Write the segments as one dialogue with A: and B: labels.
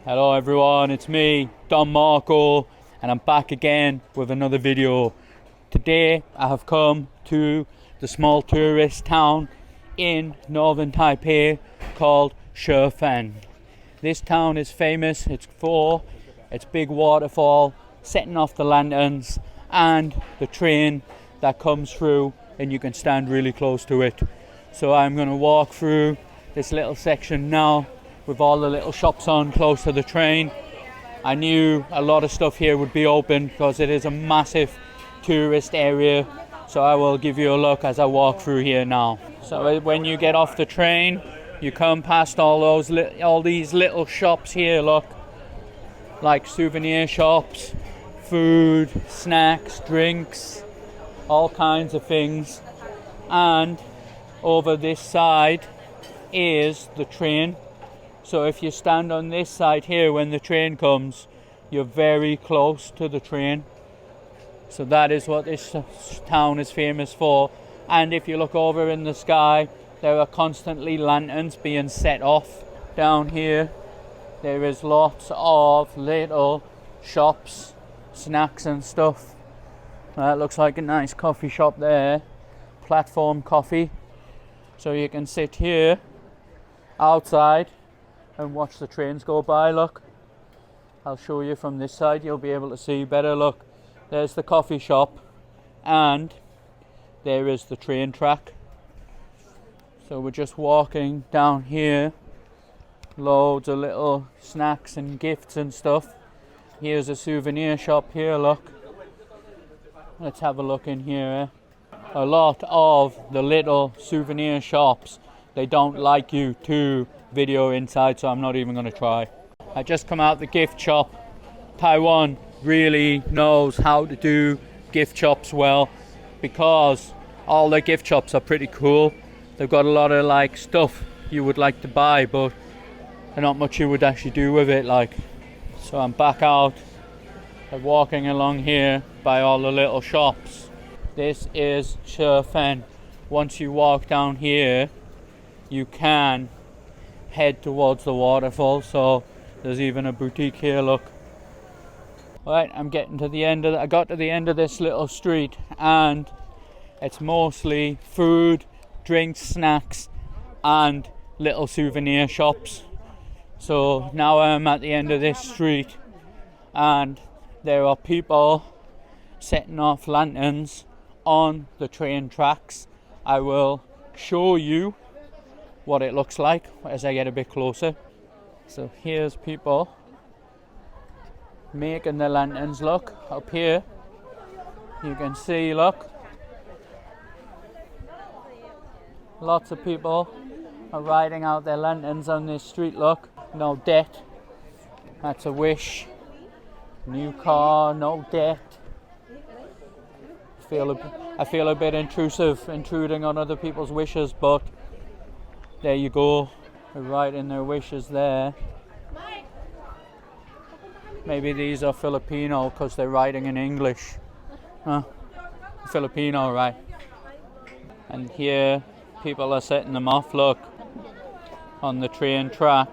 A: Hello everyone, it's me, Don Maarko, and I'm back again with another video. Today I have come to the small tourist town in northern Taipei called Shifen. This town is famous, it's for its big waterfall, setting off the lanterns, and the train that comes through and you can stand really close to it. So I'm going to walk through this little section now with all the little shops on close to the train. I knew a lot of stuff here would be open because it is a massive tourist area, so I will give you a look as I walk through here now. So when you get off the train, you come past all these little shops here, look, like souvenir shops, food, snacks, drinks, all kinds of things. And over this side is the train. So if you stand on this side here when the train comes, you're very close to the train. So that is what this town is famous for. And if you look over in the sky, there are constantly lanterns being set off. Down here, there is lots of little shops, snacks and stuff. That looks like a nice coffee shop there. Platform coffee. So you can sit here outside and watch the trains go by. Look, I'll show you from this side, you'll be able to see better. Look, there's the coffee shop and there is the train track. So we're just walking down here, loads of little snacks and gifts and stuff. Here's a souvenir shop here, look. Let's have a look in here. A lot of the little souvenir shops, they don't like you to video inside, so I'm not even going to try. I just come out the gift shop. Taiwan really knows how to do gift shops well because all their gift shops are pretty cool. They've got a lot of like stuff you would like to buy, but not much you would actually do with it. Like, so I'm back out. I'm walking along here by all the little shops. This is Shifen. Once you walk down here, you can head towards the waterfall. So there's even a boutique here, look. Right, I'm getting to the end of I got to the end of this little street, and it's mostly food, drinks, snacks and little souvenir shops. So now I'm at the end of this street and there are people setting off lanterns on the train tracks. I will show you what it looks like as I get a bit closer. So here's people making the lanterns. Look up here, you can see, look, lots of people are riding out their lanterns on this street. Look, no debt, that's a wish. New car, no debt. I feel a bit intrusive, intruding on other people's wishes, but there you go, they're writing their wishes there. Maybe these are Filipino because they're writing in English. Huh? Filipino, right? And here, people are setting them off, look, on the train track.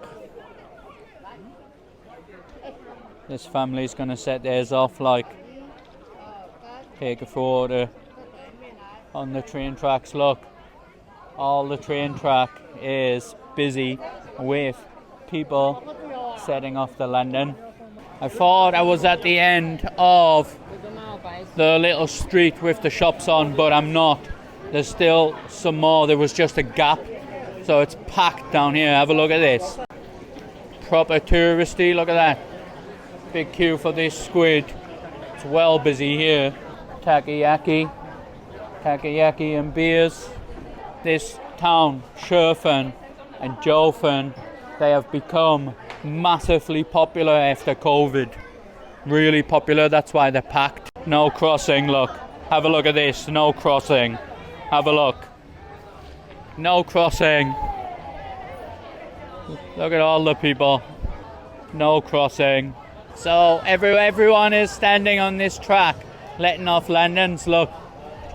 A: This family's going to set theirs off, like, take a photo on the train tracks. Look, all the train track is busy with people setting off the lantern. I thought I was at the end of the little street with the shops on, but I'm not. There's still some more. There was just a gap, so it's packed down here. Have a look at this. Proper touristy, look at that. Big queue for this squid. It's well busy here. Takoyaki and beers. This town, Shifen and Jifen, they have become massively popular after COVID. Really popular, that's why they're packed. No crossing, look. Have a look at this, no crossing. Have a look. No crossing. Look at all the people. No crossing. So everyone is standing on this track, letting off lanterns, look.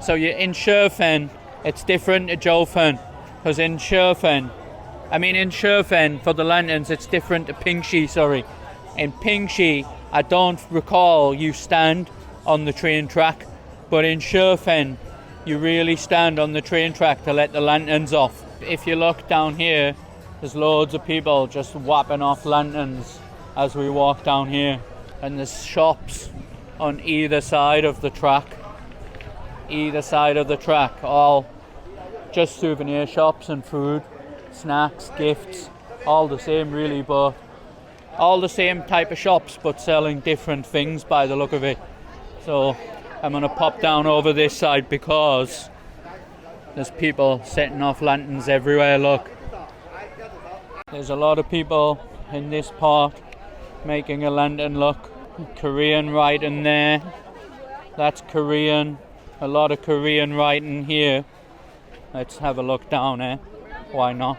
A: So you're in Shifen, it's different to Jifen. Because in Shifen for the lanterns, it's different to Pingxi, In Pingxi, I don't recall you stand on the train track, but in Shifen, you really stand on the train track to let the lanterns off. If you look down here, there's loads of people just whapping off lanterns as we walk down here. And there's shops on either side of the track. Either side of the track, all just souvenir shops and food, snacks, gifts, all the same really, but all the same type of shops but selling different things by the look of it. So I'm gonna pop down over this side because there's people setting off lanterns everywhere. Look, there's a lot of people in this part making a lantern. Look, Korean writing there, that's Korean, a lot of Korean writing here. Let's have a look down there, why not?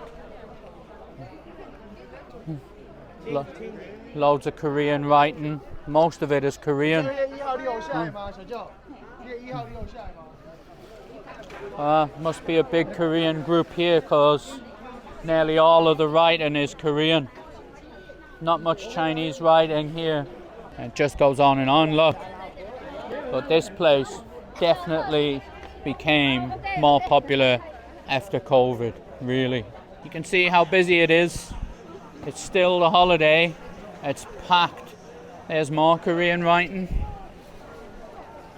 A: Loads of Korean writing, most of it is Korean. Must be a big Korean group here because nearly all of the writing is Korean. Not much Chinese writing here. It just goes on and on, look. But this place definitely became more popular after COVID, really. You can see how busy it is. It's still the holiday. It's packed. There's more Korean writing.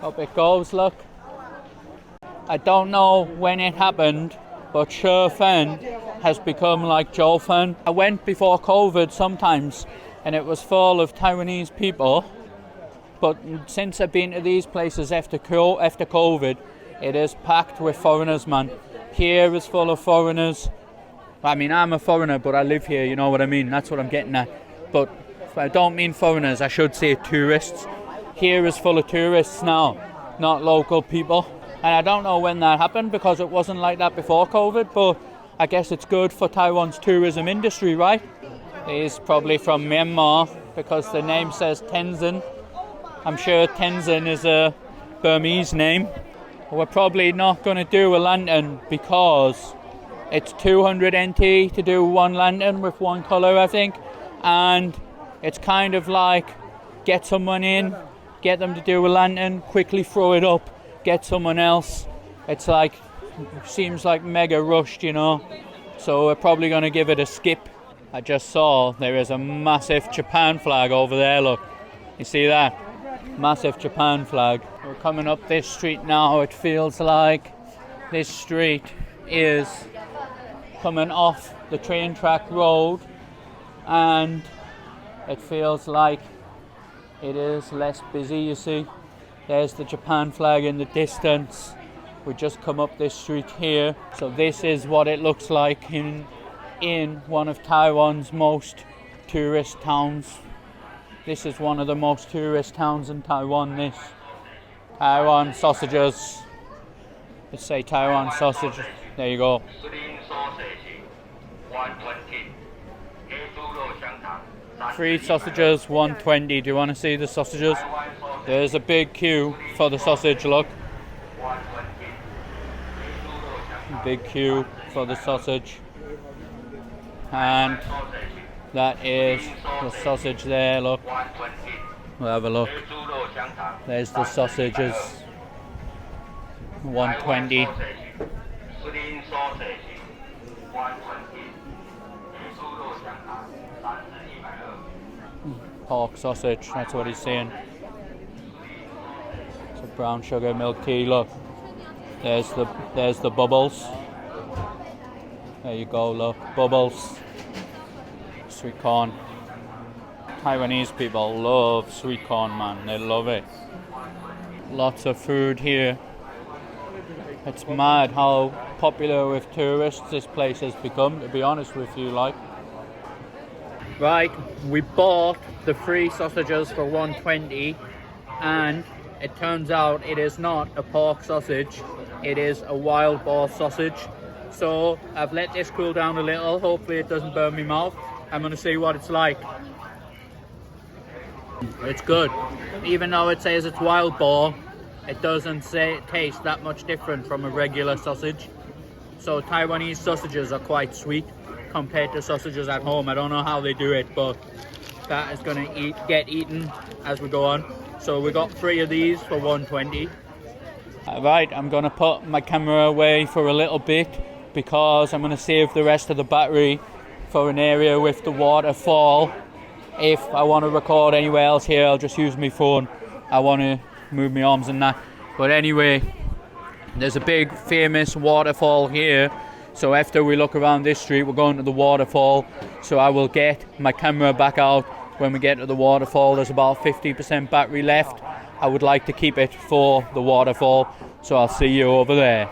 A: Up it goes, look. I don't know when it happened, but Shifen has become like Jiufen. I went before COVID sometimes and it was full of Taiwanese people, but since I've been to these places after COVID, it is packed with foreigners, man. Here is full of foreigners. I mean, I'm a foreigner, but I live here, you know what I mean? That's what I'm getting at. But if I don't mean foreigners, I should say tourists. Here is full of tourists now, not local people. And I don't know when that happened because it wasn't like that before COVID, but I guess it's good for Taiwan's tourism industry, right? He's probably from Myanmar because the name says Tenzin. I'm sure Tenzin is a Burmese name. We're probably not going to do a lantern because it's 200 NT to do one lantern with one colour, I think. And it's kind of like get someone in, get them to do a lantern, quickly throw it up, get someone else. It's like, seems like mega rushed, you know. So we're probably going to give it a skip. I just saw there is a massive Japan flag over there, look. You see that? Massive Japan flag. We're coming up this street now. It feels like this street is coming off the train track road and it feels like it is less busy, you see. There's the Japan flag in the distance. We just come up this street here. So this is what it looks like in one of Taiwan's most tourist towns. This is one of the most tourist towns in Taiwan, this. Taiwan sausages. Let's say Taiwan sausage. There you go. Free sausages, 120. Do you want to see the sausages? There's a big queue for the sausage, look. Big queue for the sausage. And that is the sausage there, look. We'll have a look. There's the sausages. 120. Pork sausage, that's what he's saying. It's a brown sugar milk tea, look. There's the bubbles. There you go, look, bubbles. Sweet corn. Taiwanese people love sweet corn, man, they love it. Lots of food here. It's mad how popular with tourists this place has become, to be honest with you, like. Right, we bought the free sausages for 120 and it turns out it is not a pork sausage, it is a wild boar sausage. So I've let this cool down a little, hopefully it doesn't burn my mouth. I'm going to see what it's like. It's good. Even though it says it's wild boar, it doesn't taste that much different from a regular sausage. So Taiwanese sausages are quite sweet compared to sausages at home. I don't know how they do it, but that is going to get eaten as we go on. So we got 3 of these for 120. Right, I'm going to put my camera away for a little bit because I'm going to save the rest of the battery for an area with the waterfall. If I want to record anywhere else here, I'll just use my phone. I want to move my arms and that. But anyway, there's a big famous waterfall here. So after we look around this street, we're going to the waterfall. So I will get my camera back out when we get to the waterfall. There's about 50% battery left. I would like to keep it for the waterfall. So I'll see you over there.